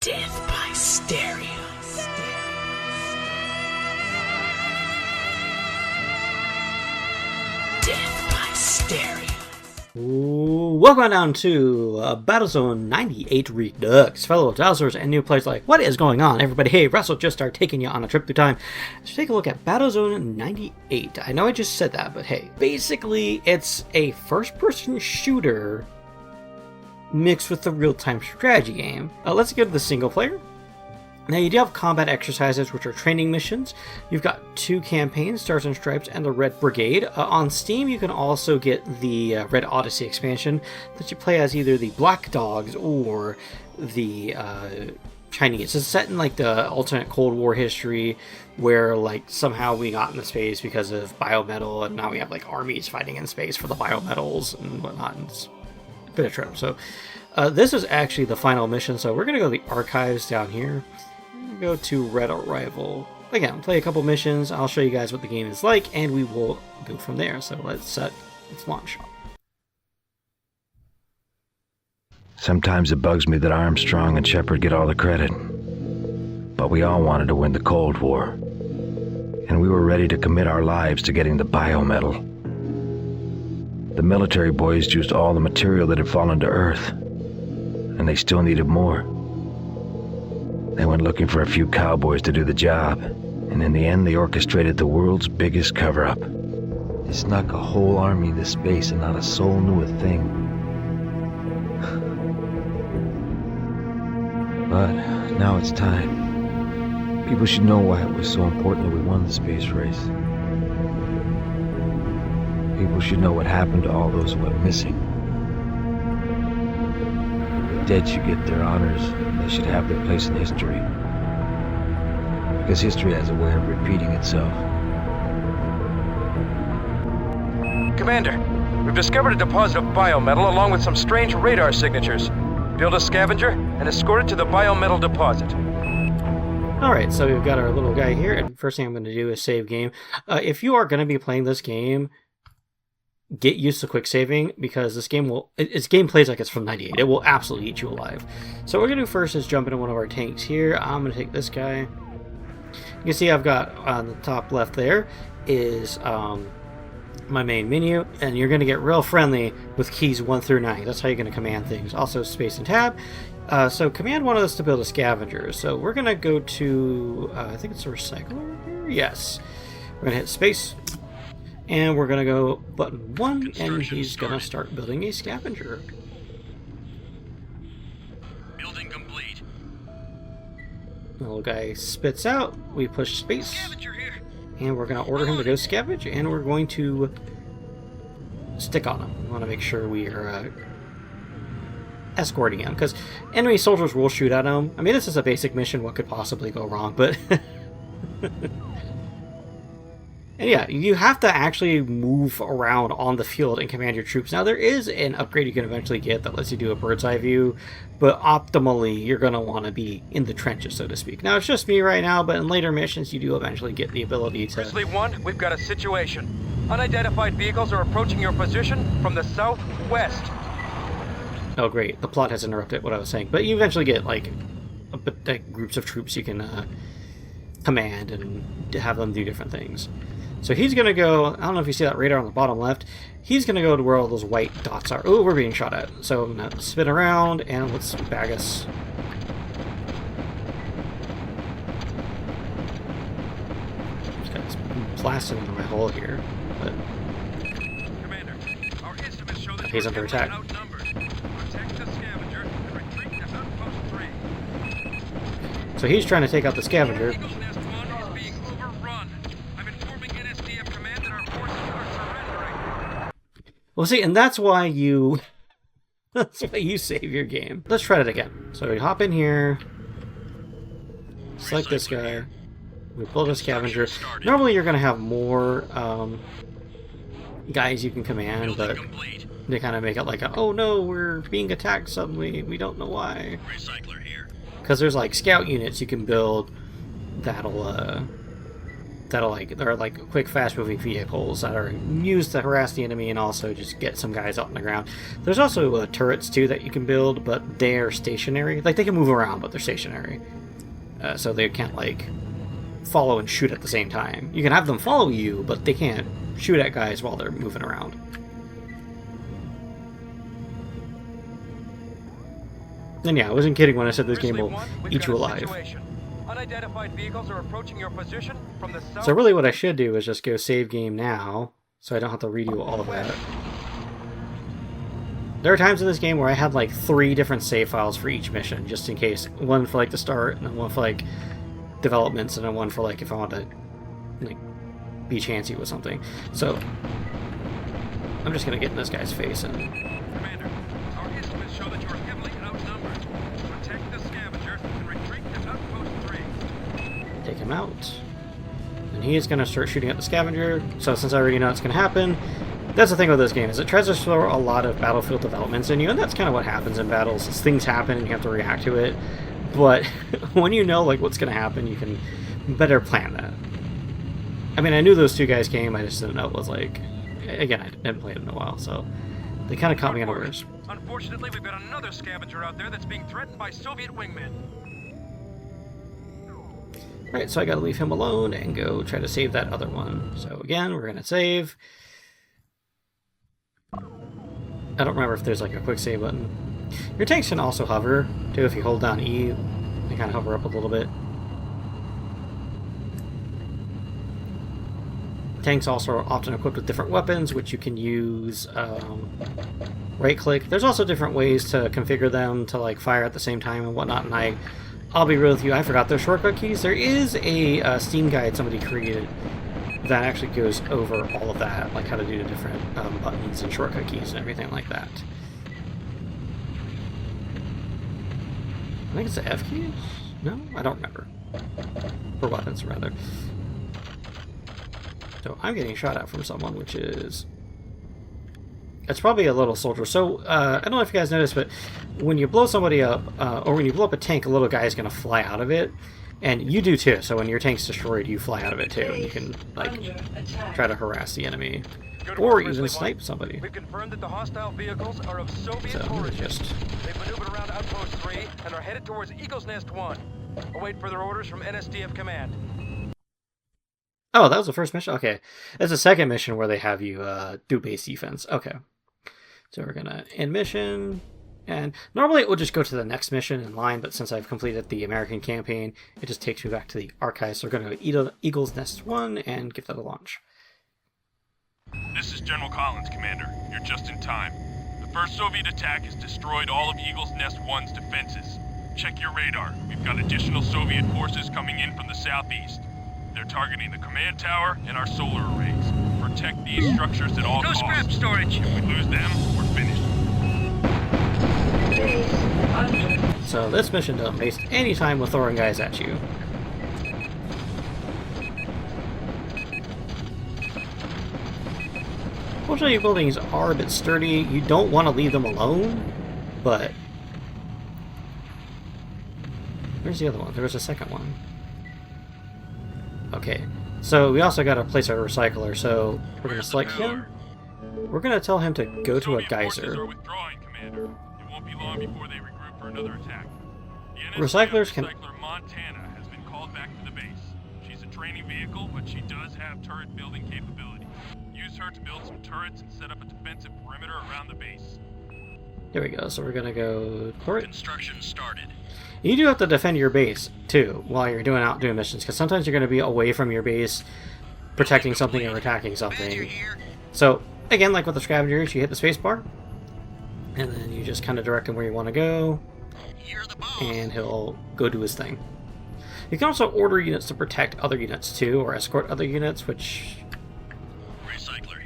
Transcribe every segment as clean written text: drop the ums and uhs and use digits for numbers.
Death by stereo. Death by stereo. Welcome down to Battlezone 98 Redux, fellow Dazzlers and new players like, what is going on, everybody? Hey, Russell just started taking you on a trip through time. Let's take a look at Battlezone 98. I know I just said that, but hey, basically it's a first-person shooter mixed with a real-time strategy game. Let's get to the single player. Now, you do have combat exercises, which are training missions. You've got 2 campaigns, Stars and Stripes and the Red Brigade. On Steam, you can also get the Red Odyssey expansion that you play as either the Black Dogs or the Chinese. It's set in like the alternate Cold War history where like somehow we got into space because of biometal, and now we have like armies fighting in space for the biometals and whatnot. And it's a bit of trouble. So this is actually the final mission, so we're going to go to the archives down here. Go to Red Arrival. Again, play a couple missions, I'll show you guys what the game is like, and we will go from there. So let's launch. Sometimes it bugs me that Armstrong and Shepard get all the credit. But we all wanted to win the Cold War. And we were ready to commit our lives to getting the biometal. The military boys used all the material that had fallen to Earth. And they still needed more. They went looking for a few cowboys to do the job, and in the end they orchestrated the world's biggest cover-up. They snuck a whole army into space and not a soul knew a thing. But now it's time. People should know why it was so important that we won the space race. People should know what happened to all those who went missing. The dead should get their honors. They should have their place in history. Because history has a way of repeating itself. Commander, we've discovered a deposit of biometal along with some strange radar signatures. Build a scavenger and escort it to the biometal deposit. Alright, so we've got our little guy here, and first thing I'm going to do is save game. If you are going to be playing this game, get used to quick saving, because this game its game plays like it's from 98. It will absolutely eat you alive. So what we're going to do first is jump into one of our tanks here. I'm going to take this guy. You can see I've got on the top left there is my main menu, and you're going to get real friendly with keys 1 through 9. That's how you're going to command things. Also space and tab. So command one of us to build a scavenger. So we're going to go to, I think it's a recycler here? Yes. We're going to hit space. And we're going to go button 1, and he's going to start building a scavenger. Building complete. The little guy spits out, we push space, and we're going to order him to go scavenge, and we're going to stick on him. We want to make sure we are escorting him, because enemy soldiers will shoot at him. I mean, this is a basic mission, what could possibly go wrong, but... And yeah, you have to actually move around on the field and command your troops. Now, there is an upgrade you can eventually get that lets you do a bird's eye view, but optimally, you're going to want to be in the trenches, so to speak. Now, it's just me right now, but in later missions, you do eventually get the ability to... Grizzly 1, we've got a situation. Unidentified vehicles are approaching your position from the southwest. Oh, great. The plot has interrupted what I was saying. But you eventually get, like groups of troops you can command and have them do different things. So he's going to go, I don't know if you see that radar on the bottom left, he's going to go to where all those white dots are. Oh, we're being shot at. So I'm going to spin around, and let's bag us. Just got this blasting into my hole here. But Commander, our estimates show that he's under attack. Outnumbered. Protect the scavenger and retreat to outpost 3. So he's trying to take out the scavenger. Eagle's Nest 1 is being overrun. I'm informing NSDF command that our forces are surrendering. Well, see, and that's why you... that's why you save your game. Let's try it again. So we hop in here. Select this guy. We build a scavenger. Normally you're going to have more guys you can command, but they kind of make it like, oh no, we're being attacked suddenly. We don't know why. Because there's like scout units you can build that'll that'll they're like quick, fast-moving vehicles that are used to harass the enemy and also just get some guys up on the ground. There's also turrets too that you can build, but they're stationary. Like they can move around, but they're stationary, so they can't like follow and shoot at the same time. You can have them follow you, but they can't shoot at guys while they're moving around. And yeah, I wasn't kidding when I said this game will eat you alive. Unidentified vehicles are approaching your position from the south. So really what I should do is just go save game now, so I don't have to redo all of that. There are times in this game where I had like 3 different save files for each mission, just in case. One for like the start, and then one for like developments, and then one for like if I want to like be chancy with something. So I'm just gonna get in this guy's face and... Commander, our estimates show that you are heavily outnumbered. Protect the scavenger and retreat to outpost 3. Take him out. And he is going to start shooting at the scavenger. So since I already know it's going to happen, that's the thing with this game, is it tries to throw a lot of battlefield developments in you, and that's kind of what happens in battles, is things happen and you have to react to it. But when you know like what's going to happen, you can better plan that. I mean, I knew those 2 guys came, I just didn't know it was like... Again, I didn't play it in a while, so they kind of caught me unawares. Unfortunately, we've got another scavenger out there that's being threatened by Soviet wingmen. Alright, so I gotta leave him alone and go try to save that other one. So again, we're gonna save. I don't remember if there's like a quick save button. Your tanks can also hover, too, if you hold down E. They kind of hover up a little bit. Tanks also are often equipped with different weapons, which you can use right-click. There's also different ways to configure them to like fire at the same time and whatnot, and I'll be real with you, I forgot those shortcut keys. There is a Steam guide somebody created that actually goes over all of that, like how to do the different buttons and shortcut keys and everything like that. I think it's the F key? No? I don't remember. For weapons, rather. So I'm getting shot at from someone, which is... It's probably a little soldier. So, I don't know if you guys noticed, but when you blow somebody up, or when you blow up a tank, a little guy is going to fly out of it. And you do too, so when your tank's destroyed, you fly out of it too, and you can, like, try to harass the enemy. Or even snipe somebody. We've confirmed that the hostile vehicles are of Soviet origin. They've maneuvered around Outpost 3 and are headed towards Eagle's Nest 1. Await further orders from NSDF Command. Oh, that was the first mission? Okay. That's the second mission where they have you do base defense. Okay. So we're gonna end mission, and normally it will just go to the next mission in line, but since I've completed the American campaign, it just takes me back to the archives. So we're gonna go Eagle's Nest 1 and give that a launch. This is General Collins, Commander. You're just in time. The first Soviet attack has destroyed all of Eagle's Nest 1's defenses. Check your radar. We've got additional Soviet forces coming in from the southeast. They're targeting the command tower and our solar arrays. Protect these structures at all costs. Go scrap storage! If we lose them, we're finished. So this mission doesn't waste any time with throwing guys at you. Fortunately, buildings are a bit sturdy. You don't want to leave them alone, but... Where's the other one? There was a second one. Okay, so we also got to place our recycler, so we're going to select him. We're going to tell him to go to a geyser. Are withdrawing, Commander. It won't be long before they regroup for another attack. The Recyclers can... Recycler Montana has been called back to the base. She's a training vehicle, but she does have turret building capability. Use her to build some turrets and set up a defensive perimeter around the base. Here we go, so we're going to go turret. Construction started. You do have to defend your base, too, while you're out doing missions, because sometimes you're going to be away from your base, protecting something or attacking something. So, again, like with the scavengers, you hit the spacebar, and then you just kind of direct him where you want to go, and he'll go do his thing. You can also order units to protect other units, too, or escort other units, which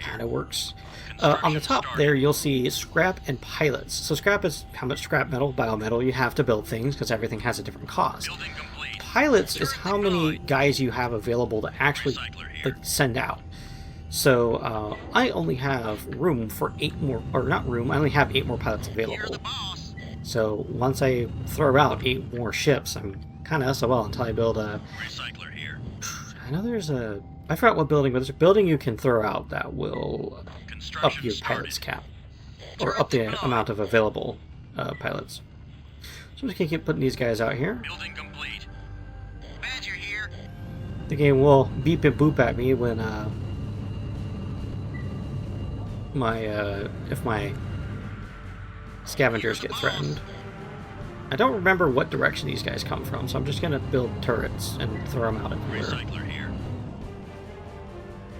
kind of works. On the top there, you'll see scrap and pilots. So scrap is how much scrap metal, biometal you have to build things, because everything has a different cost. Pilots is how many guys you have available to actually send out. So I only have room for 8 more, or not room, I only have 8 more pilots available. So once I throw out 8 more ships, I'm kind of SOL until I build a... I know there's a I forgot what building, but there's a building you can throw out that will up Construction your started. pilots cap. Or up the amount of available pilots. So I'm just gonna keep putting these guys out here. Building complete. Badger here. The game will beep and boop at me when if my scavengers get threatened. I don't remember what direction these guys come from, so I'm just gonna build turrets and throw them out everywhere. Recycler here.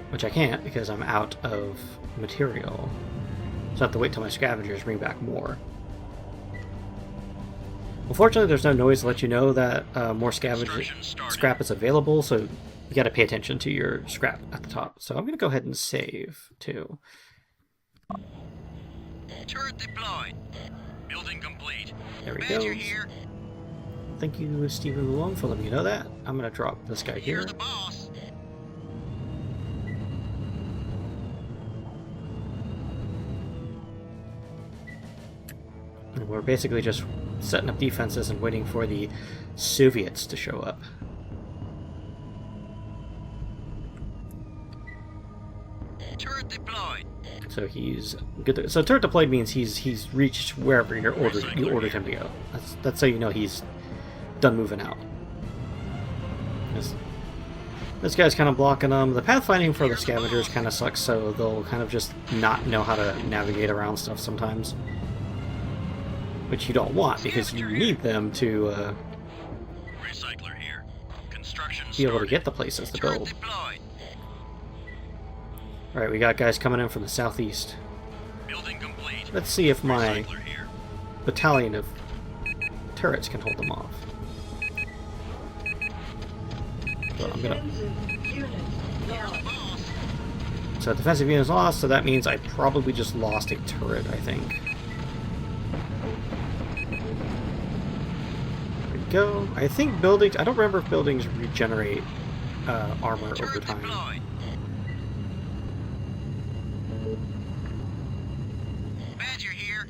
Which I can't because I'm out of material. So I have to wait till my scavengers bring back more. Unfortunately, there's no noise to let you know that more scrap is available, so you gotta pay attention to your scrap at the top. So I'm gonna go ahead and save, too. Turret deployed. Building complete. There we Badger go. here. Thank you, Stephen Malone, for letting me know that. I'm gonna drop this guy here. You're the boss. And we're basically just setting up defenses and waiting for the Soviets to show up. Turret deployed. So he's good. So turret deployed means he's reached wherever you ordered him to go. That's how you know he's done moving out. This guy's kind of blocking them. The pathfinding for the scavengers kind of sucks, so they'll kind of just not know how to navigate around stuff sometimes. Which you don't want, because you need them to Recycler here. Construction be able to started. get the places to Turret build. deployed. Alright, we got guys coming in from the southeast. Building complete. Let's see if my Recycler here. battalion of turrets can hold them off. So I'm gonna... So defensive unit is lost, so that means I probably just lost a turret, I think. There we go. I think buildings... I don't remember if buildings regenerate armor over Turret time. deployed. Badger here.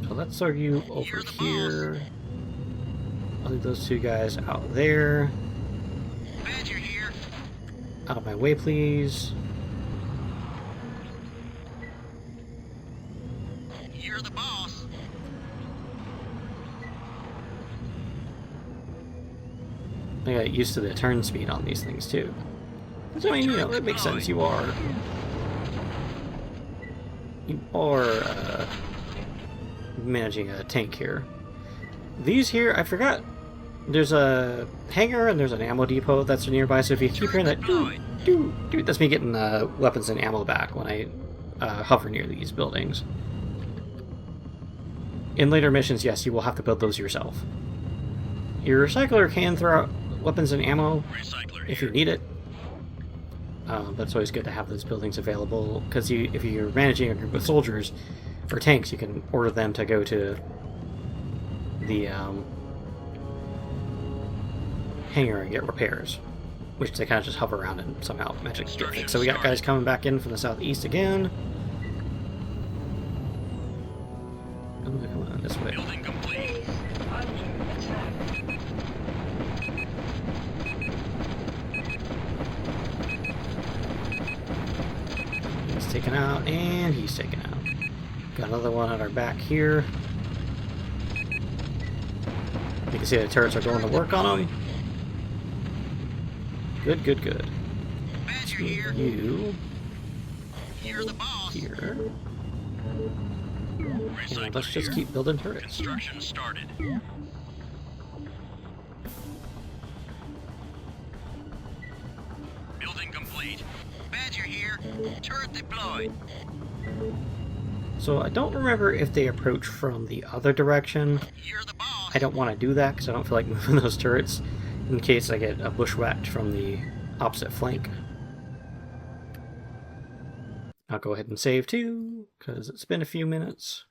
So let's throw you over here. I'll leave those two guys out there. Badger here. Out of my way, please. You're the boss. I got used to the turn speed on these things too. So, I mean, you know, it makes sense. You are managing a tank here. These here, I forgot. There's a hangar and there's an ammo depot that's nearby. So if you keep hearing that, dude, that's me getting weapons and ammo back when I hover near these buildings. In later missions, yes, you will have to build those yourself. Your recycler can throw out weapons and ammo Recycler if here. you need it. But it's always good to have those buildings available, because if you're managing a group of soldiers or tanks, you can order them to go to the hangar and get repairs, which they kind of just hover around and somehow magically get fixed. So we got guys coming back in from the southeast again. Oh, they're coming on this way. Building complete. He's taken out, and he's taken out. Got another one at our back here. You can see the turrets are going to work on them. Good, good, good. Badger here. You You're the boss. here. And Recycler let's just here. keep building turrets. Construction started. Building complete. Badger here. Turret deployed. So I don't remember if they approach from the other direction. You're the boss. I don't want to do that because I don't feel like moving those turrets in case I get bushwhacked from the opposite flank. I'll go ahead and save too, because it's been a few minutes.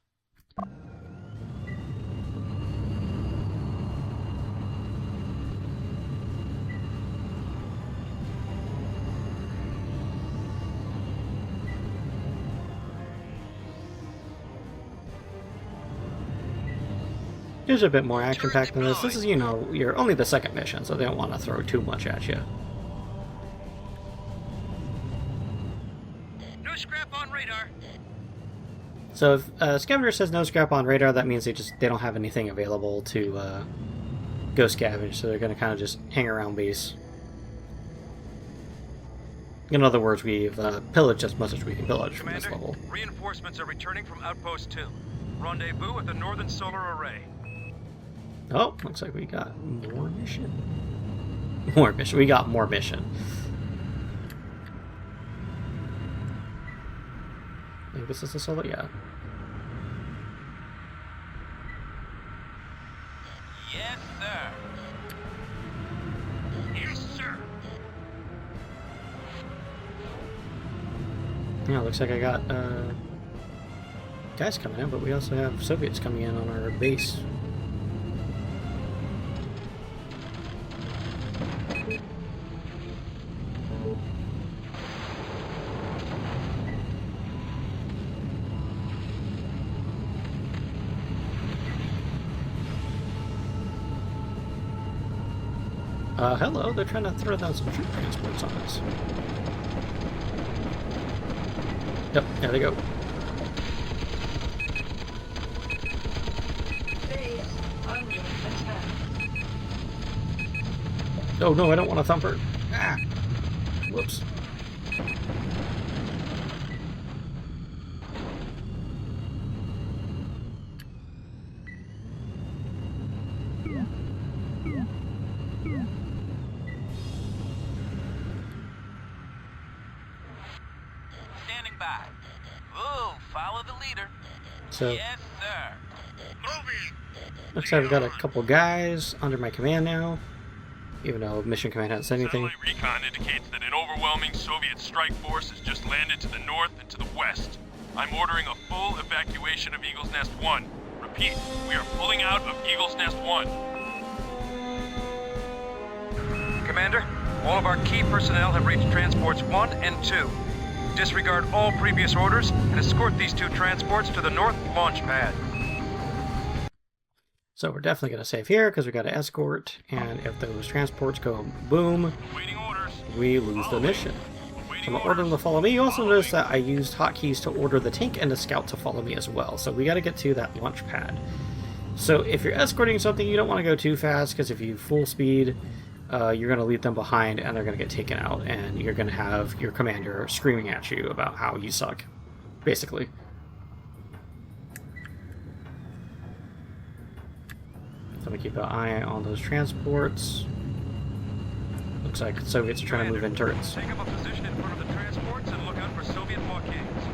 There's a bit more action packed than this. This is, you know, you're only the second mission, so they don't want to throw too much at you. No scrap on radar. So if Scavenger says no scrap on radar, that means they don't have anything available to go scavenge, so they're going to kind of just hang around base. In other words, we've pillaged as much as we can pillage from this Commander, level. reinforcements are returning from Outpost 2. Rendezvous at the Northern Solar Array. Oh, looks like we got more mission. More mission. We got more mission. I think this is the solo? Yeah. Yes, sir. Yes, sir. Yeah, looks like I got guys coming in, but we also have Soviets coming in on our base. Hello, they're trying to throw down some troop transports on us. Yep, there they go. Oh no, I don't want a thumper. Ah! Whoops. Standing by. Ooh, follow the leader. So, Yes, sir. Moving. looks like I've got a couple guys under my command now. Even though Mission Command hasn't said anything. Satellite recon indicates that an overwhelming Soviet strike force has just landed to the north and to the west. I'm ordering a full evacuation of Eagle's Nest 1. Repeat, we are pulling out of Eagle's Nest 1. Commander, all of our key personnel have reached transports 1 and 2. Disregard all previous orders and escort these 2 transports to the north launch pad. So we're definitely going to save here because we got to escort, and if those transports go boom, Waiting orders. we lose the mission. So Waiting I'm going to order them to follow me. You also Following. notice that I used hotkeys to order the tank and the scout to follow me as well. So we got to get to that launch pad. So if you're escorting something, you don't want to go too fast because if you full speed, you're going to leave them behind and they're going to get taken out, and you're going to have your commander screaming at you about how you suck, basically. So I'm going to keep an eye on those transports. Looks like Soviets are trying to move in turrets. Take up a position in front of the transports and look out for Soviet blockades.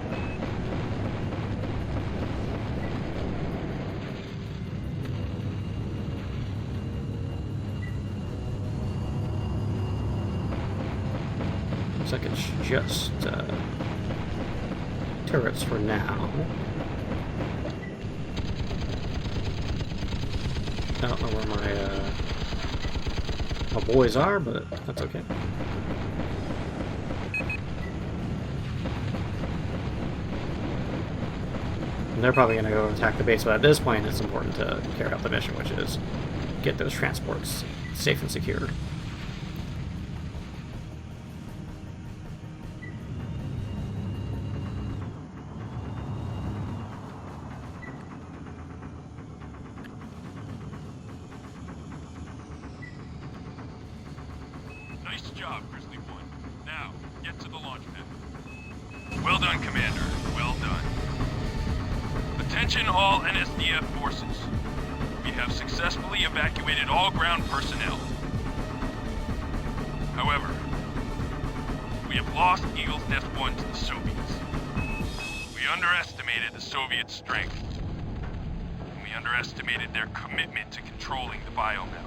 Looks like it's just turrets for now. I don't know where my boys are, but that's okay. And they're probably going to go attack the base, but at this point it's important to carry out the mission, which is get those transports safe and secure. Nice job, Grizzly One. Now, get to the launch pad. Well done, Commander. Well done. Attention all NSDF forces. We have successfully evacuated all ground personnel. However, we have lost Eagle's Nest 1 to the Soviets. We underestimated the Soviet strength. And we underestimated their commitment to controlling the biometal.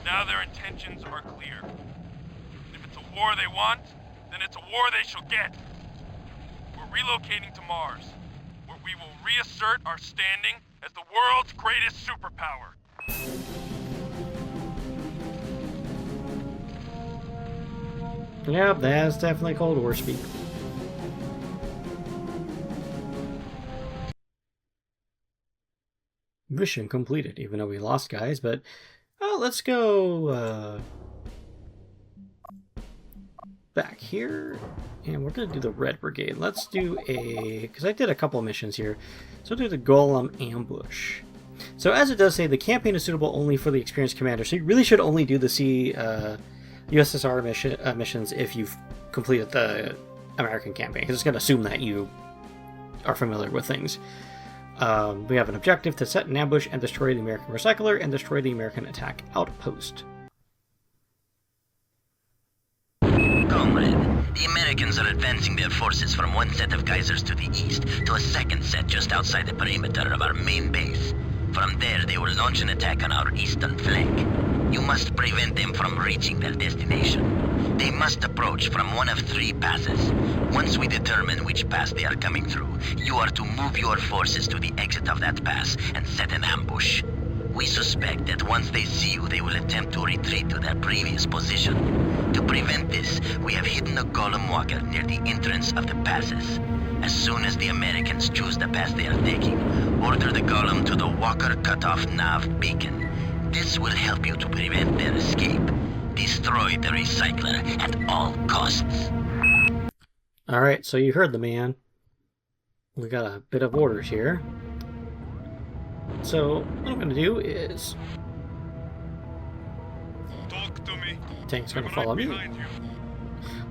Now their intentions are clear. If it's a war they want, then it's a war they shall get. We're relocating to Mars, where we will reassert our standing as the world's greatest superpower. Yep, that's definitely Cold War speak. Mission completed, even though we lost guys, but let's go back here, and we're going to do the Red Brigade. Let's do because I did a couple of missions here, so we'll do the Golem Ambush. So as it does say, the campaign is suitable only for the experienced commander, so you really should only do the USSR missions if you've completed the American campaign, because it's going to assume that you are familiar with things. We have an objective to set an ambush and destroy the American recycler and destroy the American attack outpost. Comrade, the Americans are advancing their forces from one set of geysers to the east to a second set just outside the perimeter of our main base. From there, they will launch an attack on our eastern flank. You must prevent them from reaching their destination. They must approach from one of 3 passes. Once we determine which pass they are coming through, you are to move your forces to the exit of that pass and set an ambush. We suspect that once they see you, they will attempt to retreat to their previous position. To prevent this, we have hidden a golem walker near the entrance of the passes. As soon as the Americans choose the pass they are taking, order the golem to the walker cutoff nav beacon. This will help you to prevent their escape. Destroy the recycler at all costs. Alright, so you heard the man. We got a bit of orders here. So, what I'm going to do is... Talk to me. Tank's going to I'm follow right me. behind you.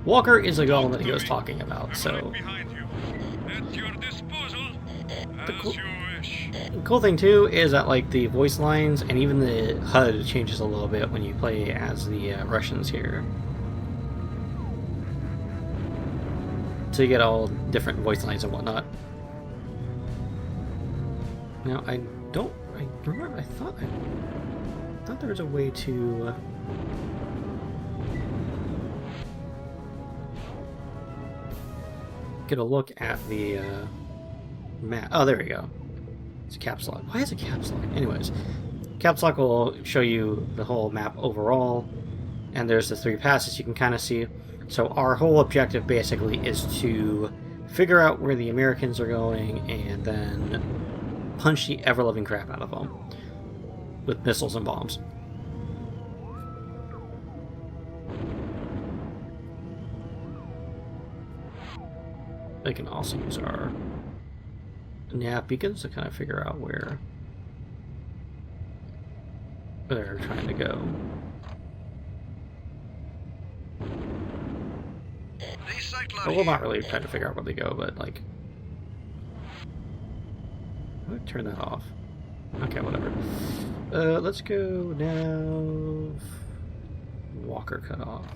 Walker is a golem that he was talking about, I'm so... right behind you. At your disposal, as you wish. The cool thing too is that like the voice lines and even the HUD changes a little bit when you play as the Russians here. So you get all different voice lines and whatnot. Now I thought there was a way to get a look at the map. Oh, there we go. It's a caps lock. Why is it caps lock? Anyways, caps lock will show you the whole map overall, and there's the 3 passes you can kind of see. So our whole objective basically is to figure out where the Americans are going and then punch the ever-loving crap out of them with missiles and bombs. They can also use our nav beacons to kind of figure out where they're trying to go. Well, we're not really trying to figure out where they go, but like... I'm gonna turn that off. Okay, whatever. Let's go now... Walker cut off.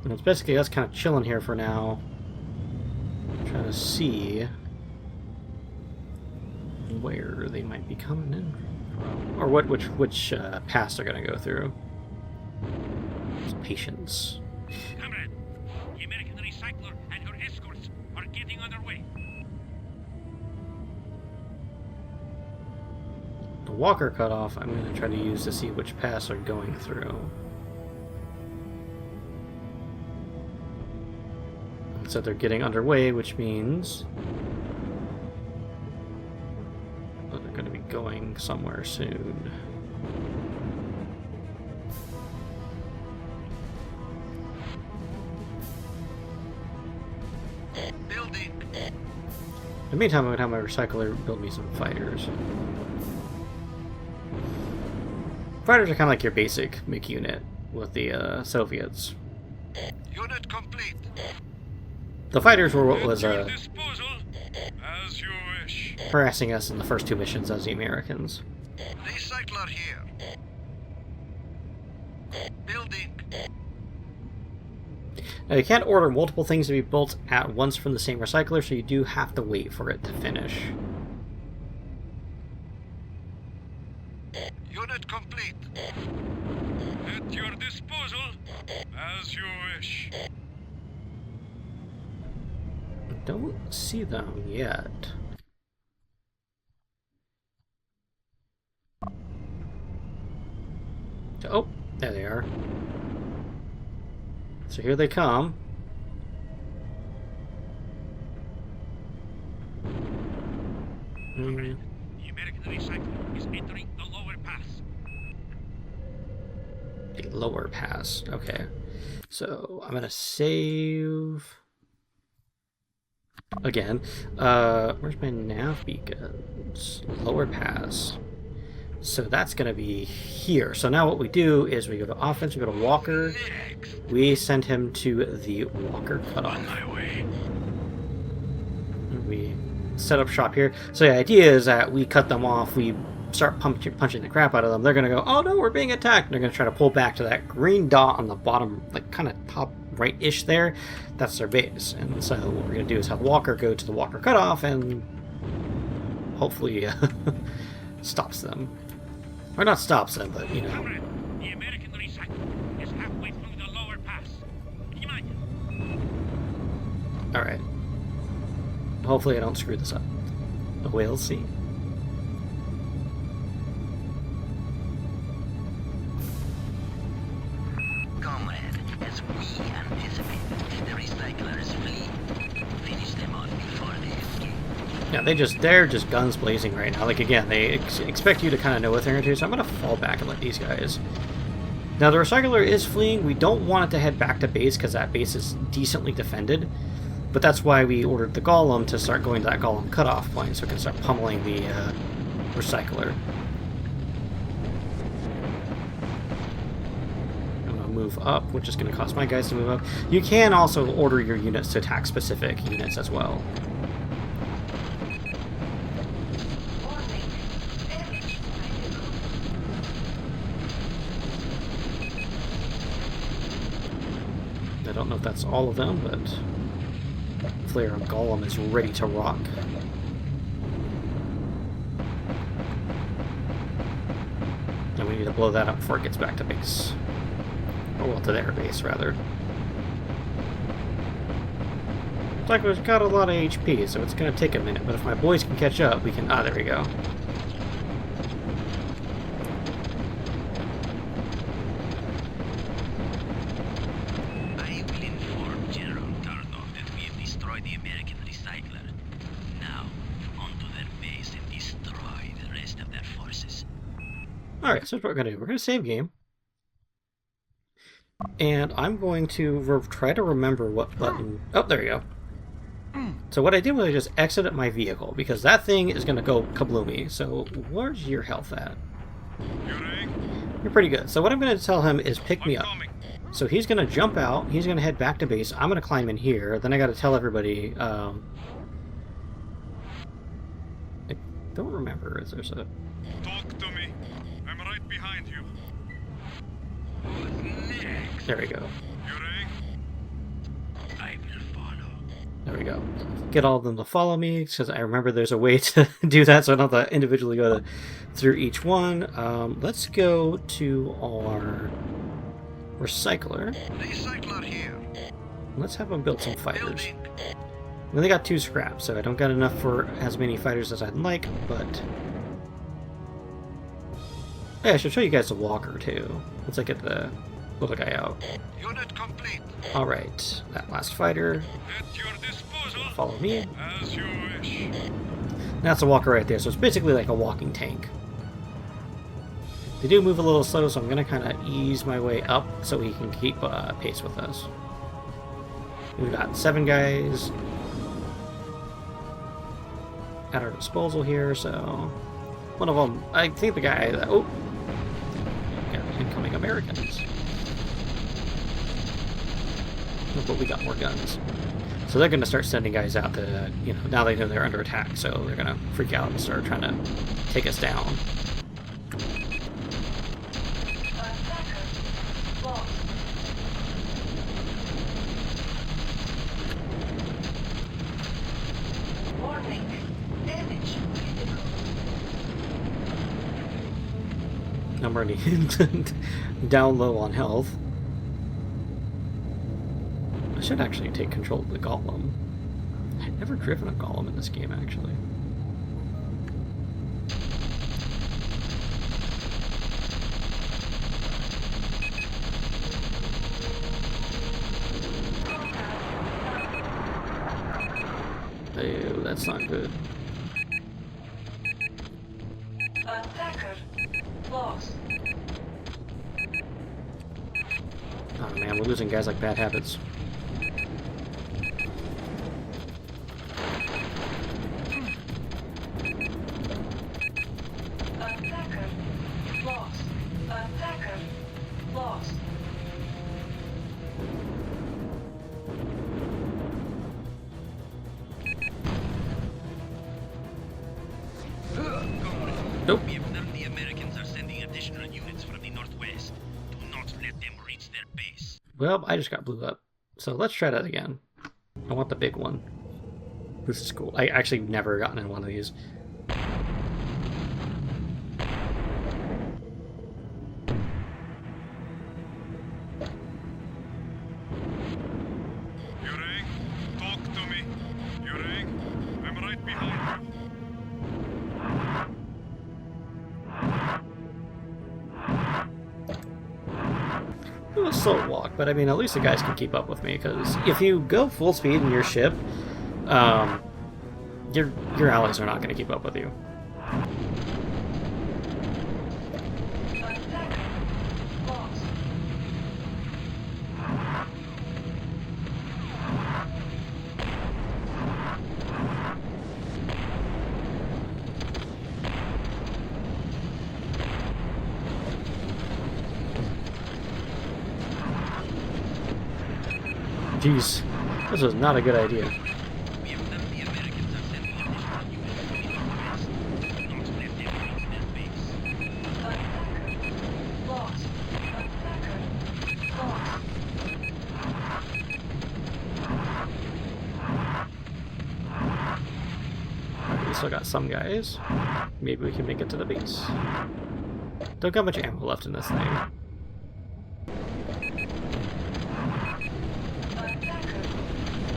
And it's basically us kind of chilling here for now. Trying to see where they might be coming in from. Or which pass they're going to go through. Just patience. Comrade, the American recycler and her escorts are getting on their way. The walker cutoff I'm going to try to use to see which pass they're going through. So they're getting underway, which means they're going to be going somewhere soon. Building. In the meantime, I'm going to have my recycler build me some fighters. Fighters are kind of like your basic MiG unit with the Soviets. Unit complete. The fighters were what was At your disposal, as you wish. harassing us in the first 2 missions as the Americans. Recycler here. Building. Now you can't order multiple things to be built at once from the same recycler, so you do have to wait for it to finish. Unit complete. At your disposal, as you wish. don't see them yet. Oh, there they are. So here they come. The American recycler is entering the lower pass. The lower pass. Okay. So I'm gonna save again. Where's my nav beacons? Lower pass. So that's gonna be here. So now what we do is we go to offense, we go to Walker, we send him to the Walker cutoff. On my way. We set up shop here. So the idea is that we cut them off, we start punching the crap out of them. They're gonna go, oh no, we're being attacked. And they're gonna try to pull back to that green dot on the bottom, like kind of top right-ish there. That's their base. And so what we're gonna do is have Walker go to the Walker cutoff and hopefully stops them. Or not stops them, but you know. Comrade, the American recycler is halfway through the lower pass. Alright. Hopefully I don't screw this up. We'll see. Comrade, as we anticipated, the recyclers flee. Finish them off before they escape. Yeah, they're just guns blazing right now. Like again, they expect you to kind of know what they're going to do, so I'm going to fall back and let these guys. Now the recycler is fleeing. We don't want it to head back to base because that base is decently defended. But that's why we ordered the golem to start going to that golem cutoff point so we can start pummeling the recycler. I'm going to move up, which is going to cost my guys to move up. You can also order your units to attack specific units as well. I don't know if that's all of them, but Flare Golem is ready to rock. And we need to blow that up before it gets back to base. Or well, to their base, rather. Looks like we've got a lot of HP, so it's going to take a minute, but if my boys can catch up, we can... Ah, there we go. Alright, so what we're going to do. We're going to save game. And I'm going to try to remember what button... Oh, there we go. So what I did was I just exited my vehicle, because that thing is going to go kabloomy. So where's your health at? You're pretty good. So what I'm going to tell him is pick me up. So he's going to jump out. He's going to head back to base. I'm going to climb in here. Then I got to tell everybody... I don't remember if there's a... Talk to me. I'm right behind you. There we go. I will follow. There we go. Get all of them to follow me, because I remember there's a way to do that, so I don't have to individually go through each one. Let's go to our recycler. Recycler here. Let's have them build some fighters. We only got 2 scraps, so I don't got enough for as many fighters as I'd like, but... Yeah, I should show you guys the walker, too. Let's get the little guy out. Unit complete. Alright, that last fighter. At your disposal. Follow me. As you wish. That's a walker right there, so it's basically like a walking tank. They do move a little slow, so I'm going to kind of ease my way up so he can keep pace with us. We've got 7 guys at our disposal here, so... One of them, I think the guy that... Oh! Got incoming Americans. But we got more guns. So they're going to start sending guys out to, you know, now they know they're under attack, so they're going to freak out and start trying to take us down. I'm already down low on health. I should actually take control of the golem. Never driven a golem in this game, actually. Ew, that's not good. Attacker lost. Oh man, we're losing guys like Bad Habits. Attacker lost. Attacker lost. Nope. The Americans are sending additional units from the northwest. Do not let them reach their base. Well, I just got blew up. So let's try that again. I want the big one. This is cool. I actually never gotten in one of these. Yurang, talk to me. Yurang, I'm right behind you. It was a slow walk, but I mean, at least the guys can keep up with me, because if you go full speed in your ship, your allies are not going to keep up with you. Attacker lost. Jeez, this was not a good idea. The Americans are sending additional units from the northwest. Do not let them reach their base. Attacker lost. Attacker lost. Alright, we still got some guys. Maybe we can make it to the base. Don't got much ammo left in this thing. Attacker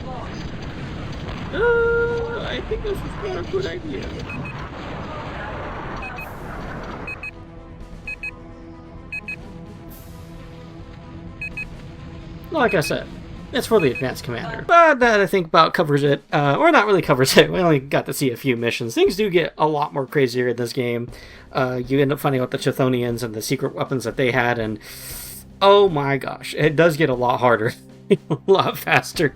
lost. I think this is not a good idea. Like I said, it's for the advanced commander. But that, I think, about covers it. Or not really covers it. We only got to see a few missions. Things do get a lot more crazier in this game. You end up finding out the Chthonians and the secret weapons that they had, and oh my gosh, it does get a lot harder. A lot faster.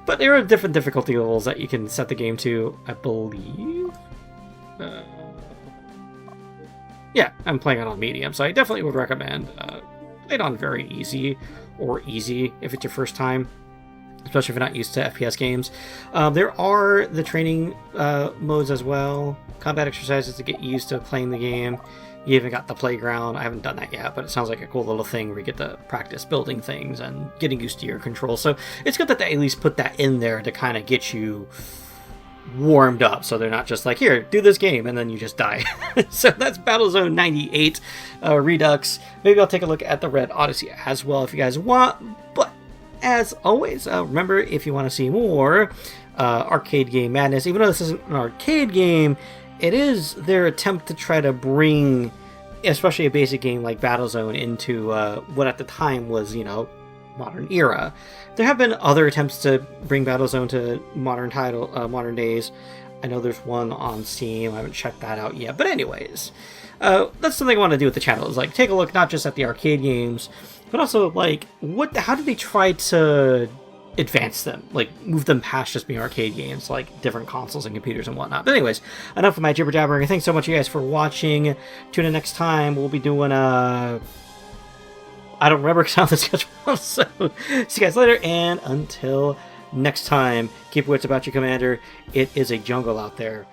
But there are different difficulty levels that you can set the game to, I believe. Yeah, I'm playing it on medium, so I definitely would recommend play it on very easy or easy if it's your first time, especially if you're not used to FPS games. There are the training modes as well, combat exercises to get used to playing the game. You even got the playground. I haven't done that yet, but it sounds like a cool little thing where you get to practice building things and getting used to your controls. So it's good that they at least put that in there to kind of get you warmed up, so they're not just like, here, do this game, and then you just die. So that's Battlezone 98 Redux. Maybe I'll take a look at the Red Odyssey as well if you guys want. But as always, remember, if you want to see more arcade game madness, even though this isn't an arcade game, it is their attempt to try to bring, especially a basic game like Battlezone, into what at the time was, modern era. There have been other attempts to bring Battlezone to modern days. I know there's one on Steam. I haven't checked that out yet. But anyways, that's something I want to do with the channel, is like take a look not just at the arcade games, but also like how did they try to advance them, like move them past just being arcade games, like different consoles and computers and whatnot. But anyways, enough of my jibber jabbering. Thanks so much, you guys, for watching. Tune in next time. We'll be doing I don't remember how the schedule was, so see you guys later, and until next time, keep wits about your commander. It is a jungle out there.